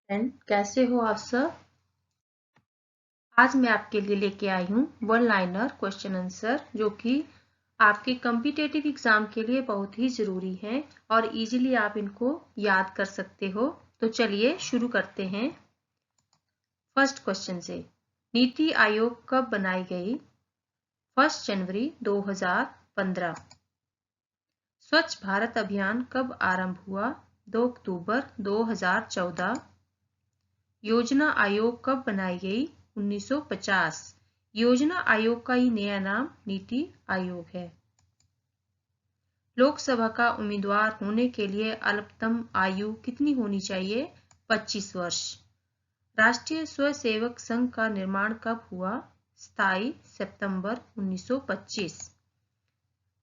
Friend, कैसे हो आप सब। आज मैं आपके लिए लेके आई हूँ वन लाइनर क्वेश्चन आंसर जो कि आपके कॉम्पिटिटिव एग्जाम के लिए बहुत ही जरूरी है और इजीली आप इनको याद कर सकते हो। तो चलिए शुरू करते हैं फर्स्ट क्वेश्चन से। नीति आयोग कब बनाई गई? 1 जनवरी 2015। स्वच्छ भारत अभियान कब आरंभ हुआ? 2 अक्टूबर 2014। योजना आयोग कब बनाई गई? 1950। योजना आयोग का ही नया नाम नीति आयोग है। लोकसभा का उम्मीदवार होने के लिए अल्पतम आयु कितनी होनी चाहिए? 25 वर्ष। राष्ट्रीय स्वयंसेवक संघ का निर्माण कब हुआ? 27 सितंबर 1925।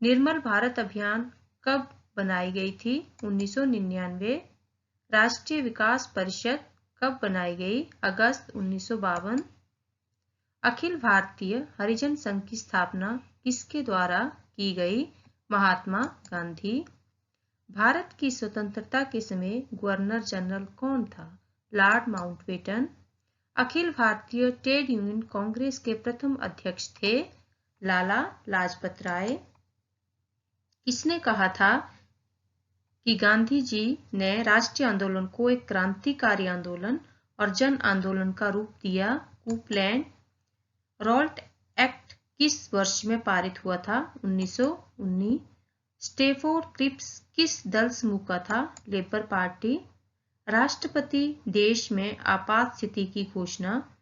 निर्मल भारत अभियान कब बनाई गई थी? 1999। राष्ट्रीय विकास परिषद कब बनाई गई? अगस्त 1952। अखिल भारतीय हरिजन संघ की स्थापना किसके द्वारा की गई? महात्मा गांधी। भारत की स्वतंत्रता के समय गवर्नर जनरल कौन था? Lord Mountbatten. Akhil Bharatiya trade union Congress के प्रथम अध्यक्ष थे लाला लाजपत राय। किसने कहा था कि गांधी जी ने राष्ट्रीय आंदोलन को एक क्रांतिकारी आंदोलन और जन आंदोलन का रूप दिया? कूपलैंड। रॉल्ट एक्ट किस वर्ष में पारित हुआ था? 1919। स्टैफोर्ड क्रिप्स किस दल समूह का था? Labour party. राष्ट्रपति देश में आपात स्थिति की घोषणा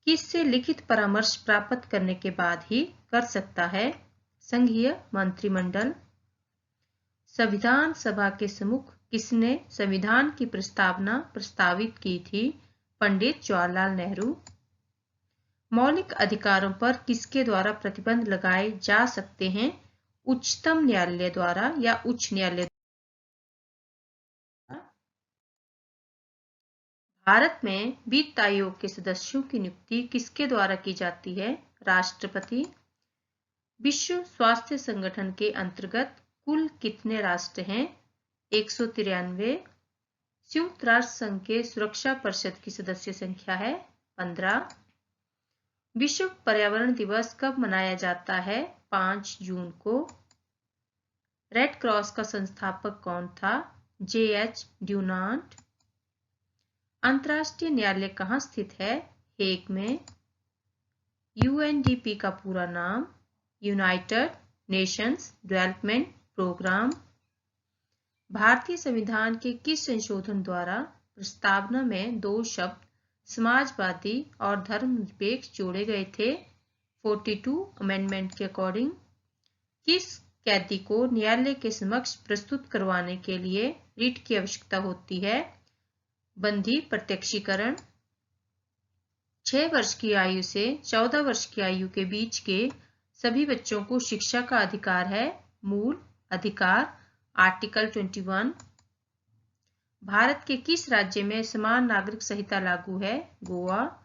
किससे लिखित परामर्श प्राप्त करने के बाद ही कर सकता है? संघीय मंत्रिमंडल। संविधान सभा के सम्मुख किसने संविधान की प्रस्तावना प्रस्तावित की थी? पंडित जवाहरलाल नेहरू। मौलिक अधिकारों पर किसके द्वारा प्रतिबंध लगाए जा सकते हैं? उच्चतम न्यायालय द्वारा या उच्च न्यायालय द्वारा। भारत में वित्त आयोग के सदस्यों की नियुक्ति किसके द्वारा की जाती है? राष्ट्रपति। विश्व स्वास्थ्य संगठन के अंतर्गत कुल कितने राष्ट्र हैं? 193। संयुक्त राष्ट्र संघ के सुरक्षा परिषद की सदस्य संख्या है 15। विश्व पर्यावरण दिवस कब मनाया जाता है? 5 जून को। रेड क्रॉस का संस्थापक कौन था? J.H. ड्यूनांट। अंतर्राष्ट्रीय न्यायालय कहाँ स्थित है? हेग में। UNDP का पूरा नाम? United Nations Development Programme. भारतीय संविधान के किस संशोधन द्वारा प्रस्तावना में 2 शब्द समाजवादी और धर्मनिरपेक्ष जोड़े गए थे? 42 अमेंडमेंट के अकॉर्डिंग। किस कैदी को न्यायालय के समक्ष प्रस्तुत करवाने के लिए रिट की आवश्यकता होती है? बंदी प्रत्यक्षीकरण। 6 वर्ष की आयु से 14 वर्ष की आयु के बीच के सभी बच्चों को शिक्षा का अधिकार है। मूल अधिकार आर्टिकल 21। भारत के किस राज्य में समान नागरिक संहिता लागू है? गोवा।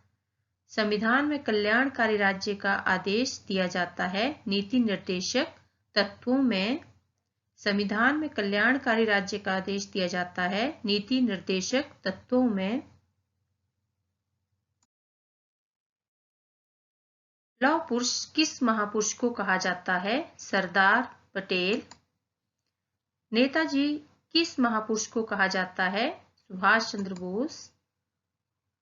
संविधान में कल्याणकारी राज्य का आदेश दिया जाता है नीति निर्देशक तत्वों में। संविधान में कल्याणकारी राज्य का आदेश दिया जाता है नीति निर्देशक तत्वों में। लौह पुरुष किस महापुरुष को कहा जाता है? सरदार पटेल। नेताजी किस महापुरुष को कहा जाता है? सुभाष चंद्र बोस।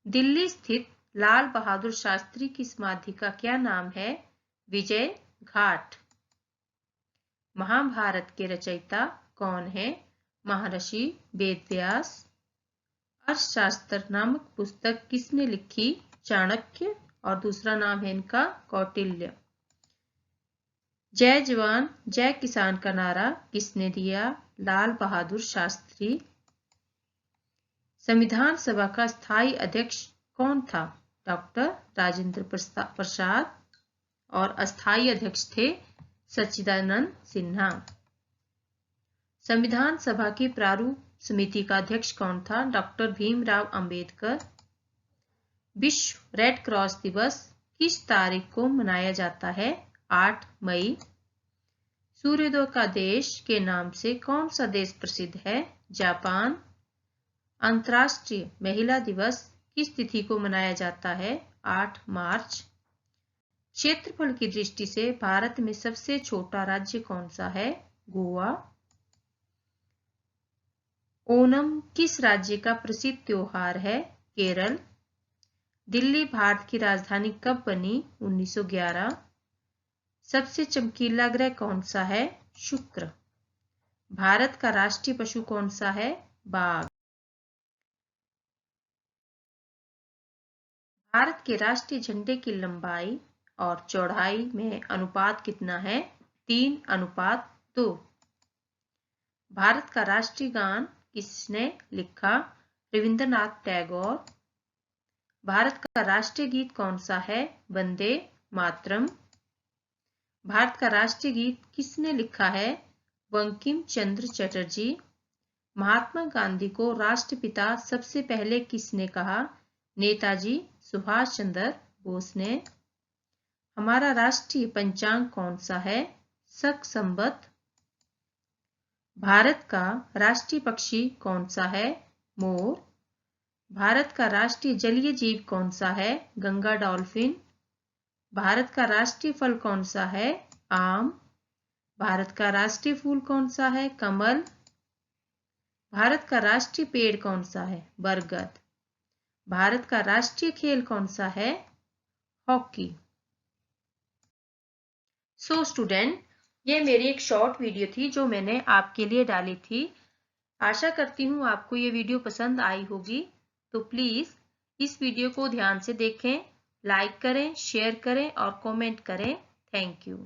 दिल्ली स्थित लाल बहादुर शास्त्री की समाधि का क्या नाम है? विजय घाट। महाभारत के रचयिता कौन है? महर्षि वेदव्यास। अर्थशास्त्र नामक पुस्तक किसने लिखी? चाणक्य। और दूसरा नाम है इनका कौटिल्य। जय जवान जय किसान का नारा किसने दिया? लाल बहादुर शास्त्री। संविधान सभा का स्थायी अध्यक्ष कौन था? डॉक्टर राजेंद्र प्रसाद। और अस्थायी अध्यक्ष थे सच्चिदानंद सिन्हा। संविधान सभा की प्रारूप समिति का अध्यक्ष कौन था? डॉक्टर भीमराव अंबेडकर। विश्व रेड क्रॉस दिवस किस तारीख को मनाया जाता है? 8 मई। सूर्योदय का देश के नाम से कौन सा देश प्रसिद्ध है? जापान। अंतर्राष्ट्रीय महिला दिवस किस तिथि को मनाया जाता है? 8 मार्च। क्षेत्रफल की दृष्टि से भारत में सबसे छोटा राज्य कौन सा है? गोवा। ओणम किस राज्य का प्रसिद्ध त्योहार है? केरल। दिल्ली भारत की राजधानी कब बनी? 1911। सबसे चमकीला ग्रह कौन सा है? शुक्र। भारत का राष्ट्रीय पशु कौन सा है? बाघ। भारत के राष्ट्रीय झंडे की लंबाई और चौड़ाई में अनुपात कितना है? 3:2। भारत का राष्ट्रीय गान किसने लिखा? रविंद्रनाथ टैगोर। भारत का राष्ट्रीय गीत कौन सा है? वंदे मातरम। भारत का राष्ट्रीय गीत किसने लिखा है? बंकिम चंद्र चटर्जी। महात्मा गांधी को राष्ट्रपिता सबसे पहले किसने कहा? नेताजी सुभाष चंद्र बोस ने। हमारा राष्ट्रीय पंचांग कौन सा है? शक संवत। भारत का राष्ट्रीय पक्षी कौन सा है? मोर। भारत का राष्ट्रीय जलीय जीव कौन सा है? गंगा डॉल्फिन। भारत का राष्ट्रीय फल कौन सा है? आम। भारत का राष्ट्रीय फूल कौन सा है? कमल। भारत का राष्ट्रीय पेड़ कौन सा है? बरगद। भारत का राष्ट्रीय खेल कौन सा है? हॉकी। सो स्टूडेंट, ये मेरी एक शॉर्ट वीडियो थी जो मैंने आपके लिए डाली थी। आशा करती हूँ आपको ये वीडियो पसंद आई होगी। तो प्लीज़ इस वीडियो को ध्यान से देखें, लाइक करें, शेयर करें और कमेंट करें। Thank you.